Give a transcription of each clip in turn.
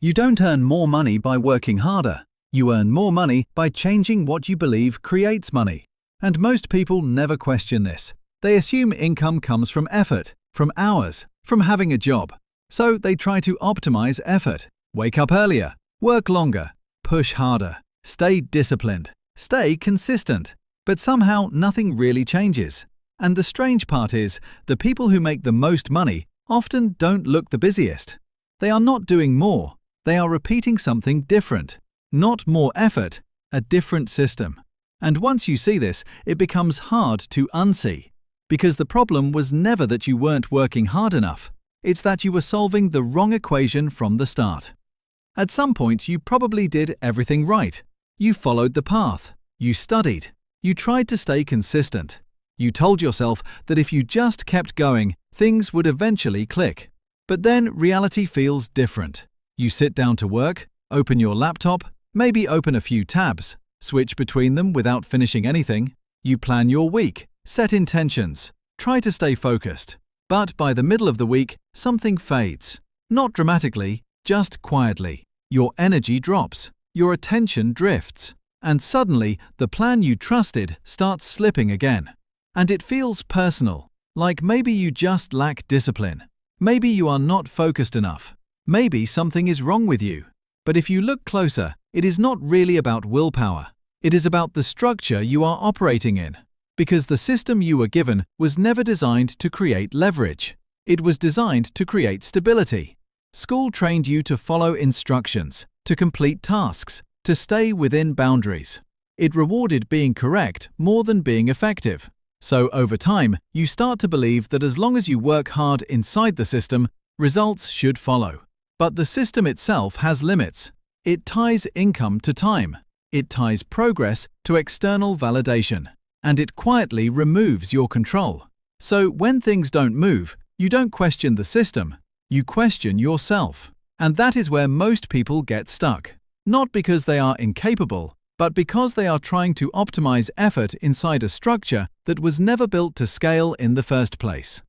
You don't earn more money by working harder. You earn more money by changing what you believe creates money. And most people never question this. They assume income comes from effort, from hours, from having a job. So they try to optimize effort, wake up earlier, work longer, push harder, stay disciplined, stay consistent. But somehow nothing really changes. And the strange part is, the people who make the most money often don't look the busiest. They are not doing more. They are repeating something different. Not more effort, a different system. And once you see this, it becomes hard to unsee. Because the problem was never that you weren't working hard enough. It's that you were solving the wrong equation from the start. At some point, you probably did everything right. You followed the path. You studied. You tried to stay consistent. You told yourself that if you just kept going, things would eventually click. But then reality feels different. You sit down to work, open your laptop, maybe open a few tabs, switch between them without finishing anything. You plan your week, set intentions, try to stay focused. But by the middle of the week, something fades. Not dramatically, just quietly. Your energy drops, your attention drifts, and suddenly the plan you trusted starts slipping again. And it feels personal, like maybe you just lack discipline. Maybe you are not focused enough. Maybe something is wrong with you. But if you look closer, it is not really about willpower. It is about the structure you are operating in. Because the system you were given was never designed to create leverage. It was designed to create stability. School trained you to follow instructions, to complete tasks, to stay within boundaries. It rewarded being correct more than being effective. So over time, you start to believe that as long as you work hard inside the system, results should follow. But the system itself has limits. It ties income to time. It ties progress to external validation. And it quietly removes your control. So when things don't move, you don't question the system. You question yourself. And that is where most people get stuck. Not because they are incapable, but because they are trying to optimize effort inside a structure that was never built to scale in the first place.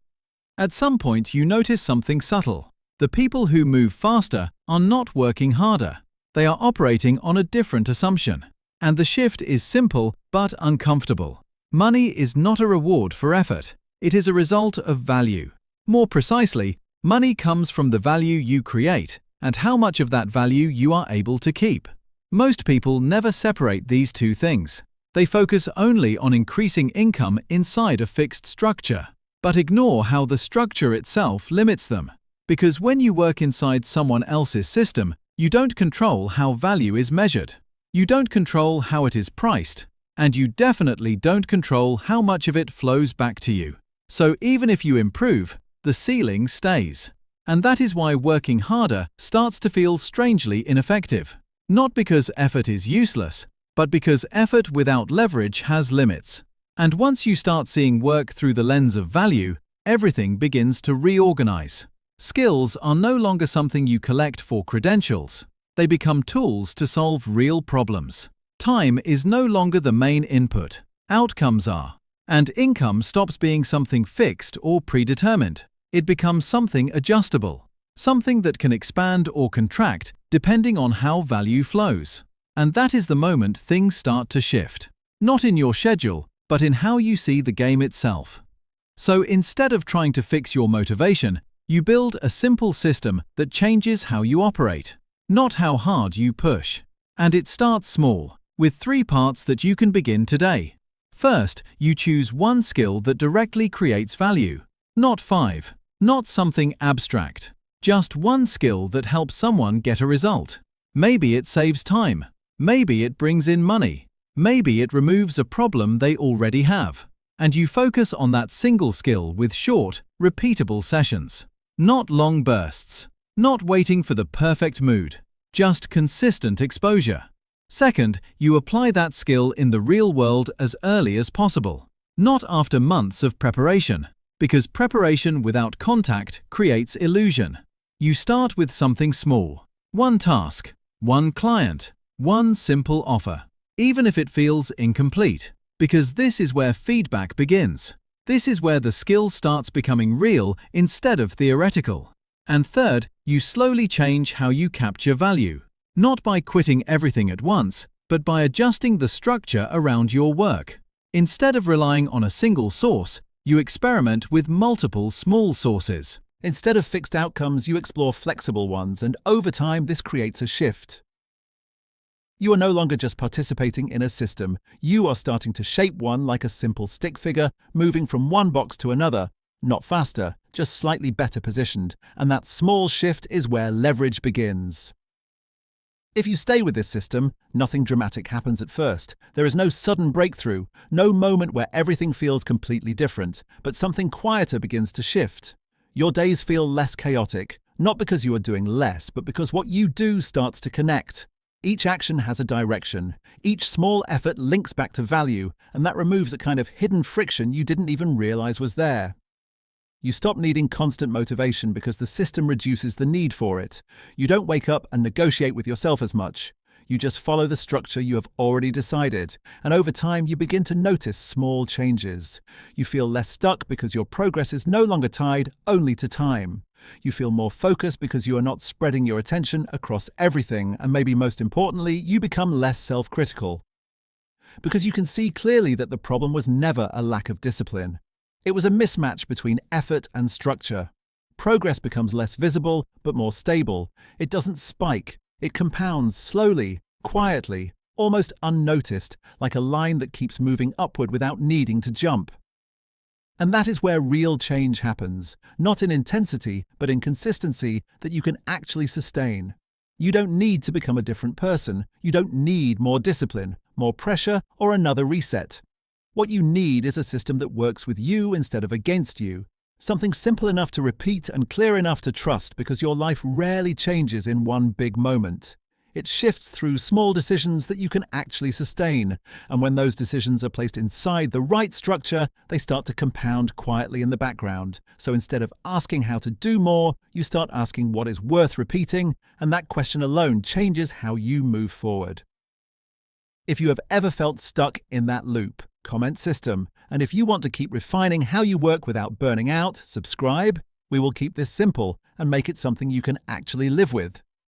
At some point, you notice something subtle. The people who move faster are not working harder. They are operating on a different assumption. And the shift is simple but uncomfortable. Money is not a reward for effort. It is a result of value. More precisely, money comes from the value you create and how much of that value you are able to keep. Most people never separate these two things. They focus only on increasing income inside a fixed structure, but ignore how the structure itself limits them. Because when you work inside someone else's system, you don't control how value is measured. You don't control how it is priced, and you definitely don't control how much of it flows back to you. So even if you improve, the ceiling stays. And that is why working harder starts to feel strangely ineffective. Not because effort is useless, but because effort without leverage has limits. And once you start seeing work through the lens of value, everything begins to reorganize. Skills are no longer something you collect for credentials. They become tools to solve real problems. Time is no longer the main input. Outcomes are. And income stops being something fixed or predetermined. It becomes something adjustable. Something that can expand or contract depending on how value flows. And that is the moment things start to shift. Not in your schedule, but in how you see the game itself. So instead of trying to fix your motivation, you build a simple system that changes how you operate, not how hard you push. And it starts small, with 3 parts that you can begin today. First, you choose one skill that directly creates value. Not 5. Not something abstract. Just one skill that helps someone get a result. Maybe it saves time. Maybe it brings in money. Maybe it removes a problem they already have. And you focus on that single skill with short, repeatable sessions. Not long bursts. Not waiting for the perfect mood. Just consistent exposure. Second, you apply that skill in the real world as early as possible. Not after months of preparation. Because preparation without contact creates illusion. You start with something small. One task, one client, one simple offer. Even if it feels incomplete. Because this is where feedback begins. This is where the skill starts becoming real instead of theoretical. And third, you slowly change how you capture value, not by quitting everything at once, but by adjusting the structure around your work. Instead of relying on a single source, you experiment with multiple small sources. Instead of fixed outcomes, you explore flexible ones, and over time, this creates a shift. You are no longer just participating in a system. You are starting to shape one like a simple stick figure, moving from one box to another. Not faster, just slightly better positioned, and that small shift is where leverage begins. If you stay with this system, nothing dramatic happens at first. There is no sudden breakthrough, no moment where everything feels completely different, but something quieter begins to shift. Your days feel less chaotic, not because you are doing less, but because what you do starts to connect. Each action has a direction. Each small effort links back to value, and that removes a kind of hidden friction you didn't even realize was there. You stop needing constant motivation because the system reduces the need for it. You don't wake up and negotiate with yourself as much. You just follow the structure you have already decided, and over time you begin to notice small changes. You feel less stuck because your progress is no longer tied only to time. You feel more focused because you are not spreading your attention across everything, and maybe most importantly, you become less self-critical. Because you can see clearly that the problem was never a lack of discipline. It was a mismatch between effort and structure. Progress becomes less visible, but more stable. It doesn't spike. It compounds slowly, quietly, almost unnoticed, like a line that keeps moving upward without needing to jump. And that is where real change happens, not in intensity, but in consistency that you can actually sustain. You don't need to become a different person. You don't need more discipline, more pressure, or another reset. What you need is a system that works with you instead of against you. Something simple enough to repeat and clear enough to trust, because your life rarely changes in one big moment. It shifts through small decisions that you can actually sustain, and when those decisions are placed inside the right structure, they start to compound quietly in the background. So instead of asking how to do more, you start asking what is worth repeating, and that question alone changes how you move forward. If you have ever felt stuck in that loop, comment system. And if you want to keep refining how you work without burning out, subscribe. We will keep this simple and make it something you can actually live with.